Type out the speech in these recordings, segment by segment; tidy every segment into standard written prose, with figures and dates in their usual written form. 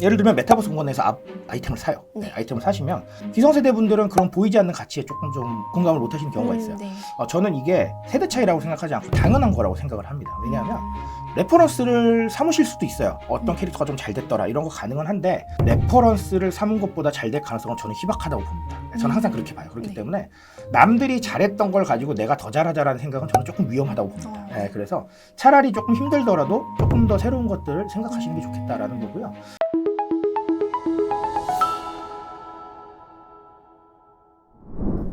예를 들면 메타버스 공간에서 아이템을 사요. 네. 아이템을 사시면 기성세대 분들은 그런 보이지 않는 가치에 조금 좀 공감을 못 하시는 경우가 있어요. 네. 저는 이게 세대 차이라고 생각하지 않고 당연한 거라고 생각을 합니다. 왜냐하면 레퍼런스를 삼으실 수도 있어요. 어떤 캐릭터가 좀 잘 됐더라 이런 거 가능은 한데 레퍼런스를 삼은 것보다 잘 될 가능성은 저는 희박하다고 봅니다. 저는 항상 그렇게 봐요. 그렇기 네. 때문에 남들이 잘했던 걸 가지고 내가 더 잘하자라는 생각은 저는 조금 위험하다고 봅니다. 그래서 차라리 조금 힘들더라도 조금 더 새로운 것들을 생각하시는 게 좋겠다라는 거고요.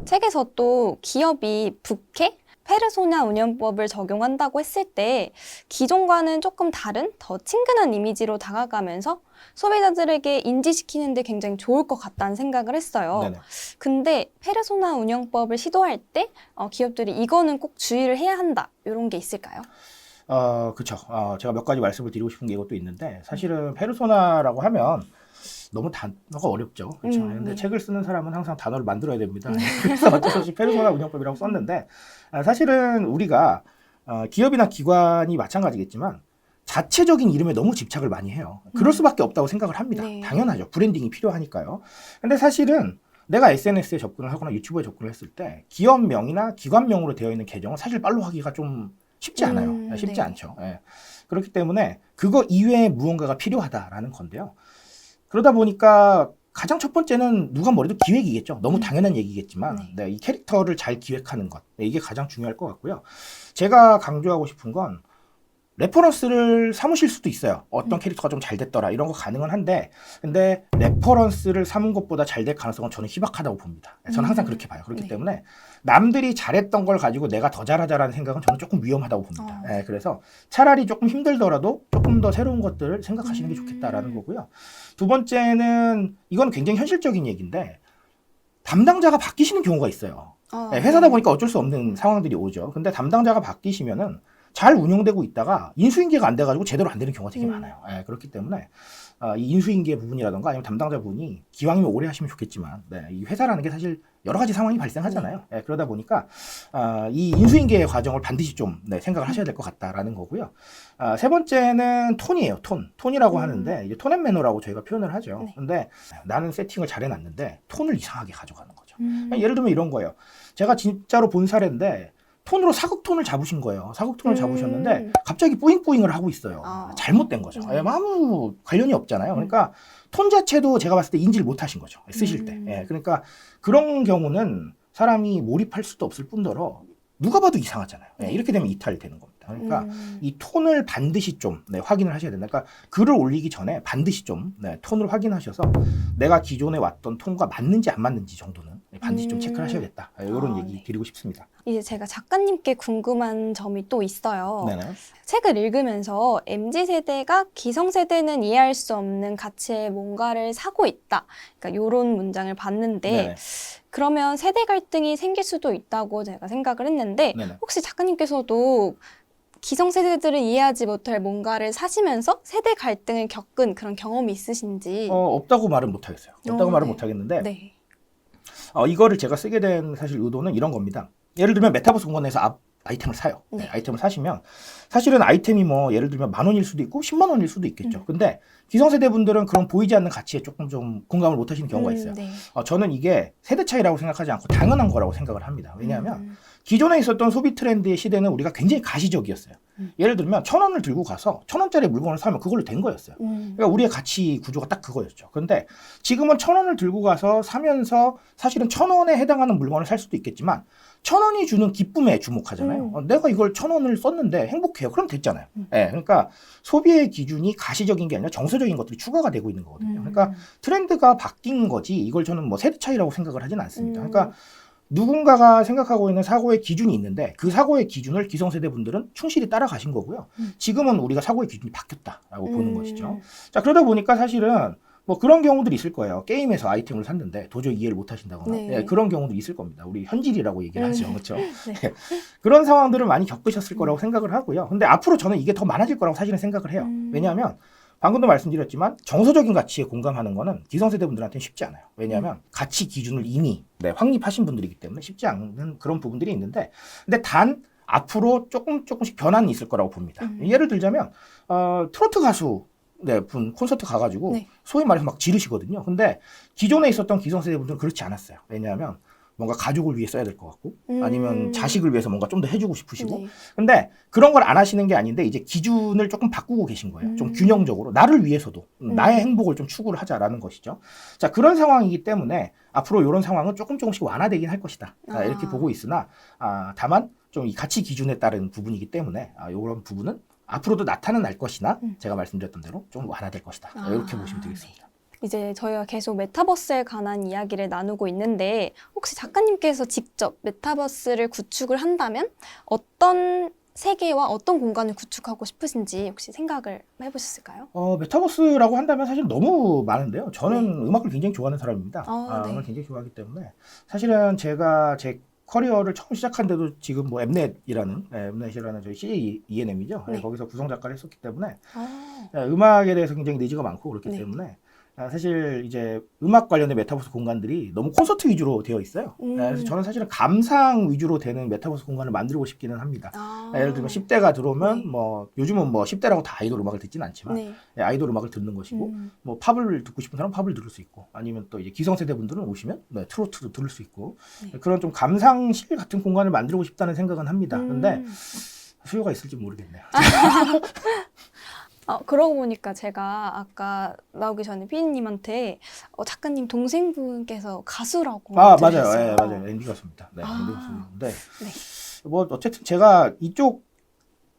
책에서 또 기업이 부캐? 페르소나 운영법을 적용한다고 했을 때 기존과는 조금 다른 더 친근한 이미지로 다가가면서 소비자들에게 인지시키는 데 굉장히 좋을 것 같다는 생각을 했어요. 네네. 근데 페르소나 운영법을 시도할 때 기업들이 이거는 꼭 주의를 해야 한다 이런 게 있을까요? 그렇죠. 제가 몇 가지 말씀을 드리고 싶은 게 이것도 있는데 사실은 페르소나라고 하면 너무 단어가 어렵죠. 그렇죠. 근데 네. 책을 쓰는 사람은 항상 단어를 만들어야 됩니다. 그래서 어쩔 수 없이 페르소나 운영법이라고 썼는데 사실은 우리가 기업이나 기관이 마찬가지겠지만 자체적인 이름에 너무 집착을 많이 해요. 그럴 수밖에 없다고 생각을 합니다. 네. 당연하죠. 브랜딩이 필요하니까요. 근데 사실은 내가 SNS에 접근을 하거나 유튜브에 접근을 했을 때 기업명이나 기관명으로 되어 있는 계정은 사실 팔로우하기가 좀 쉽지 않아요. 쉽지 네. 않죠. 예. 그렇기 때문에 그거 이외에 무언가가 필요하다라는 건데요. 그러다 보니까 가장 첫 번째는 누가 뭐래도 기획이겠죠. 너무 당연한 얘기겠지만 네. 이 캐릭터를 잘 기획하는 것 이게 가장 중요할 것 같고요. 제가 강조하고 싶은 건 레퍼런스를 삼으실 수도 있어요. 어떤 캐릭터가 좀 잘 됐더라 이런 거 가능은 한데 근데 레퍼런스를 삼은 것보다 잘 될 가능성은 저는 희박하다고 봅니다. 저는 항상 그렇게 봐요. 그렇기 네. 때문에 남들이 잘했던 걸 가지고 내가 더 잘하자라는 생각은 저는 조금 위험하다고 봅니다. 그래서 차라리 조금 힘들더라도 조금 더 새로운 것들을 생각하시는 게 좋겠다라는 거고요. 두 번째는 이건 굉장히 현실적인 얘기인데 담당자가 바뀌시는 경우가 있어요. 회사다 보니까 어쩔 수 없는 상황들이 오죠. 근데 담당자가 바뀌시면은 잘 운영되고 있다가 인수인계가 안 돼가지고 제대로 안 되는 경우가 되게 많아요. 그렇기 때문에 이 인수인계 부분이라던가 아니면 담당자분이 기왕이면 오래 하시면 좋겠지만 이 회사라는 게 사실 여러 가지 상황이 발생하잖아요. 그러다 보니까 이 인수인계 과정을 반드시 좀 생각을 하셔야 될 것 같다라는 거고요. 세 번째는 톤이에요. 톤이라고 하는데 이제 톤앤매너라고 저희가 표현을 하죠. 근데 나는 세팅을 잘 해놨는데 톤을 이상하게 가져가는 거죠. 예를 들면 이런 거예요. 제가 진짜로 본 사례인데 톤으로 사극톤을 잡으신 거예요. 사극톤을 잡으셨는데 갑자기 뿌잉뿌잉을 하고 있어요. 잘못된 거죠. 아무 관련이 없잖아요. 그러니까 톤 자체도 제가 봤을 때 인지를 못 하신 거죠. 쓰실 때. 그러니까 그런 경우는 사람이 몰입할 수도 없을 뿐더러 누가 봐도 이상하잖아요. 이렇게 되면 이탈되는 겁니다. 그러니까 이 톤을 반드시 좀 확인을 하셔야 된다. 그러니까 글을 올리기 전에 반드시 좀 톤을 확인하셔서 내가 기존에 왔던 톤과 맞는지 안 맞는지 정도는 반드시 좀 체크를 하셔야겠다. 이런 얘기 드리고 싶습니다. 이제 제가 작가님께 궁금한 점이 또 있어요. 네네. 책을 읽으면서 MZ세대가 기성세대는 이해할 수 없는 가치의 뭔가를 사고 있다. 그러니까 이런 문장을 봤는데 네네. 그러면 세대 갈등이 생길 수도 있다고 제가 생각을 했는데 네네. 혹시 작가님께서도 기성세대들을 이해하지 못할 뭔가를 사시면서 세대 갈등을 겪은 그런 경험이 있으신지? 없다고 말은 못하겠어요. 없다고 말은 네. 못하겠는데 네. 이거를 제가 쓰게 된 사실 의도는 이런 겁니다. 예를 들면 메타버스 공간에서 아이템을 사요. 네. 아이템을 사시면 사실은 아이템이 뭐 예를 들면 10,000원일 수도 있고 10만 원일 수도 있겠죠. 근데 기성세대 분들은 그런 보이지 않는 가치에 조금 좀 공감을 못 하시는 경우가 있어요. 네. 저는 이게 세대 차이라고 생각하지 않고 당연한 거라고 생각을 합니다. 왜냐하면 기존에 있었던 소비 트렌드의 시대는 우리가 굉장히 가시적이었어요. 예를 들면 1,000원을 들고 가서 1,000원짜리 물건을 사면 그걸로 된 거였어요. 그러니까 우리의 가치 구조가 딱 그거였죠. 그런데 지금은 1,000원을 들고 가서 사면서 사실은 1,000원에 해당하는 물건을 살 수도 있겠지만 1,000원이 주는 기쁨에 주목하잖아요. 내가 이걸 1,000원을 썼는데 행복해요. 그럼 됐잖아요. 그러니까 소비의 기준이 가시적인 게 아니라 정서적인 것들이 추가가 되고 있는 거거든요. 그러니까 트렌드가 바뀐 거지 이걸 저는 뭐 세대 차이라고 생각을 하진 않습니다. 그러니까 누군가가 생각하고 있는 사고의 기준이 있는데 그 사고의 기준을 기성세대 분들은 충실히 따라가신 거고요. 지금은 우리가 사고의 기준이 바뀌었다라고 보는 것이죠. 자, 그러다 보니까 사실은 뭐 그런 경우들이 있을 거예요. 게임에서 아이템을 샀는데 도저히 이해를 못 하신다거나 그런 경우도 있을 겁니다. 우리 현질이라고 얘기를 하죠. 그렇죠? 그런 상황들을 많이 겪으셨을 거라고 생각을 하고요. 근데 앞으로 저는 이게 더 많아질 거라고 사실은 생각을 해요. 왜냐하면 방금도 말씀드렸지만 정서적인 가치에 공감하는 거는 기성세대 분들한테는 쉽지 않아요. 왜냐하면 가치 기준을 이미 확립하신 분들이기 때문에 쉽지 않은 그런 부분들이 있는데 근데 단 앞으로 조금씩 변화는 있을 거라고 봅니다. 예를 들자면 트로트 가수 분 콘서트 가가지고 네. 소위 말해서 막 지르시거든요. 근데 기존에 있었던 기성세대 분들은 그렇지 않았어요. 왜냐하면 뭔가 가족을 위해 써야 될 것 같고 아니면 자식을 위해서 뭔가 좀 더 해주고 싶으시고 네. 근데 그런 걸 안 하시는 게 아닌데 이제 기준을 조금 바꾸고 계신 거예요. 좀 균형적으로 나를 위해서도 나의 행복을 좀 추구를 하자라는 것이죠. 자, 그런 상황이기 때문에 앞으로 이런 상황은 조금씩 완화되긴 할 것이다. 이렇게 보고 있으나 다만 좀 이 가치 기준에 따른 부분이기 때문에 이런 부분은 앞으로도 나타날 것이나 제가 말씀드렸던 대로 좀 완화될 것이다. 이렇게 보시면 되겠습니다. 이제 저희가 계속 메타버스에 관한 이야기를 나누고 있는데 혹시 작가님께서 직접 메타버스를 구축을 한다면 어떤 세계와 어떤 공간을 구축하고 싶으신지 혹시 생각을 해보셨을까요? 메타버스라고 한다면 사실 너무 많은데요. 저는 음악을 굉장히 좋아하는 사람입니다. 네. 음악을 굉장히 좋아하기 때문에 사실은 제가 제 커리어를 처음 시작한 데도 지금 뭐 엠넷이라는 저희 CJ ENM이죠. 네. 거기서 구성 작가를 했었기 때문에 음악에 대해서 굉장히 니즈가 많고 그렇기 네. 때문에 사실 이제 음악 관련된 메타버스 공간들이 너무 콘서트 위주로 되어 있어요. 그래서 저는 사실은 감상 위주로 되는 메타버스 공간을 만들고 싶기는 합니다. 예를 들면 10대가 들어오면 네. 뭐 요즘은 뭐 10대라고 다 아이돌 음악을 듣지는 않지만 네. 아이돌 음악을 듣는 것이고 뭐 팝을 듣고 싶은 사람은 팝을 들을 수 있고 아니면 또 이제 기성세대 분들은 오시면 트로트도 들을 수 있고 네. 그런 좀 감상실 같은 공간을 만들고 싶다는 생각은 합니다. 근데 수요가 있을지 모르겠네요. 그러고 보니까 제가 아까 나오기 전에 피디님한테 작가님 동생분께서 가수라고 맞아요. 들으셨어요. 예, 맞아요. 앤디 가수입니다. 네, 앤디 가수인데 네. 뭐 어쨌든 제가 이쪽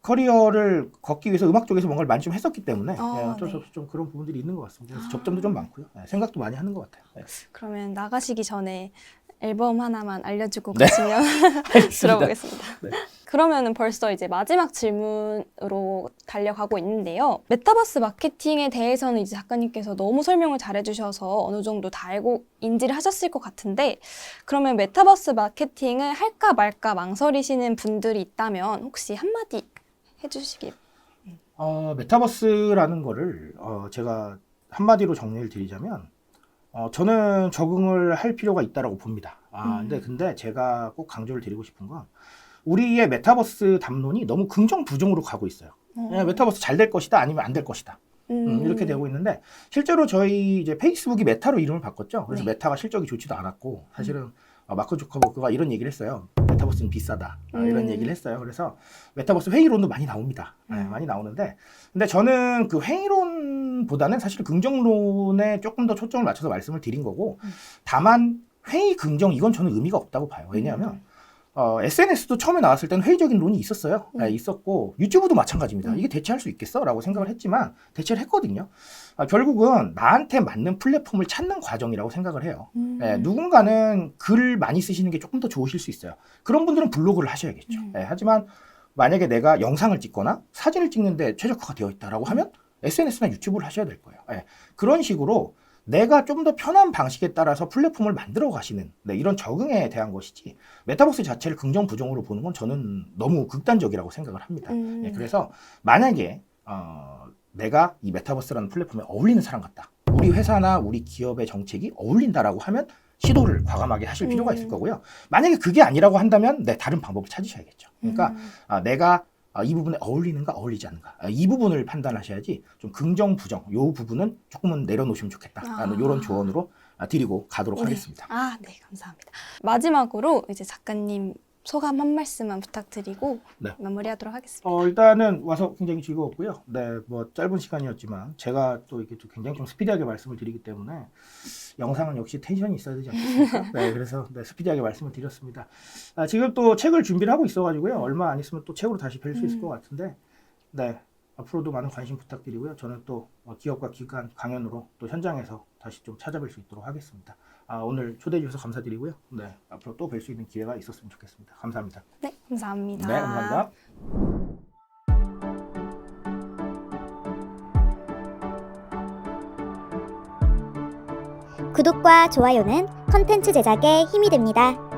커리어를 걷기 위해서 음악 쪽에서 뭔가를 많이 좀 했었기 때문에 어쩔 수 없이 좀 그런 부분들이 있는 것 같습니다. 그래서 접점도 좀 많고요. 생각도 많이 하는 것 같아요. 네. 그러면 나가시기 전에 앨범 하나만 알려주고 네. 가시면 들어보겠습니다. 네. 그러면은 벌써 이제 마지막 질문으로 달려가고 있는데요. 메타버스 마케팅에 대해서는 이제 작가님께서 너무 설명을 잘해주셔서 어느 정도 다 알고 인지를 하셨을 것 같은데 그러면 메타버스 마케팅을 할까 말까 망설이시는 분들이 있다면 혹시 한마디 해주시길. 메타버스라는 거를 제가 한마디로 정리를 드리자면 저는 적응을 할 필요가 있다라고 봅니다. 근데 제가 꼭 강조를 드리고 싶은 건 우리의 메타버스 담론이 너무 긍정 부정으로 가고 있어요. 메타버스 잘 될 것이다 아니면 안 될 것이다. 이렇게 되고 있는데 실제로 저희 이제 페이스북이 메타로 이름을 바꿨죠. 그래서 메타가 실적이 좋지도 않았고 사실은 마크 주커버그가 이런 얘기를 했어요. 메타버스는 비싸다. 이런 얘기를 했어요. 그래서 메타버스 회의론도 많이 나옵니다. 많이 나오는데 근데 저는 그 회의론보다는 사실 긍정론에 조금 더 초점을 맞춰서 말씀을 드린 거고 다만 회의 긍정 이건 저는 의미가 없다고 봐요. 왜냐하면 SNS도 처음에 나왔을 때는 회의적인 론이 있었어요. 있었고 유튜브도 마찬가지입니다. 이게 대체할 수 있겠어? 라고 생각을 했지만 대체를 했거든요. 결국은 나한테 맞는 플랫폼을 찾는 과정이라고 생각을 해요. 누군가는 글 많이 쓰시는 게 조금 더 좋으실 수 있어요. 그런 분들은 블로그를 하셔야겠죠. 하지만 만약에 내가 영상을 찍거나 사진을 찍는데 최적화가 되어 있다라고 하면 SNS나 유튜브를 하셔야 될 거예요. 그런 식으로 내가 좀 더 편한 방식에 따라서 플랫폼을 만들어 가시는 이런 적응에 대한 것이지 메타버스 자체를 긍정 부정으로 보는 건 저는 너무 극단적이라고 생각을 합니다. 그래서 만약에 내가 이 메타버스라는 플랫폼에 어울리는 사람 같다. 우리 회사나 우리 기업의 정책이 어울린다라고 하면 시도를 과감하게 하실 필요가 있을 거고요. 만약에 그게 아니라고 한다면 다른 방법을 찾으셔야겠죠. 그러니까 내가 이 부분에 어울리는가 어울리지 않는가 이 부분을 판단하셔야지 좀 긍정 부정 이 부분은 조금은 내려놓으시면 좋겠다라는 이런 조언으로 드리고 가도록 하겠습니다. 네, 감사합니다. 마지막으로 이제 작가님 소감 한 말씀만 부탁드리고 마무리하도록 하겠습니다. 일단은 와서 굉장히 즐거웠고요. 뭐 짧은 시간이었지만 제가 또 이렇게 좀 굉장히 좀 스피디하게 말씀을 드리기 때문에 영상은 역시 텐션이 있어야 되지 않겠습니까? 그래서 스피디하게 말씀을 드렸습니다. 지금 또 책을 준비를 하고 있어가지고요. 얼마 안 있으면 또 책으로 다시 뵐 수 있을 것 같은데, 앞으로도 많은 관심 부탁드리고요. 저는 또 기업과 기관 강연으로 또 현장에서 다시 좀 찾아뵐 수 있도록 하겠습니다. 오늘 초대해 주셔서 감사드리고요. 앞으로 또 뵐 수 있는 기회가 있었으면 좋겠습니다. 감사합니다. 네, 감사합니다. 네, 감사합니다. 구독과 좋아요는 콘텐츠 제작에 힘이 됩니다.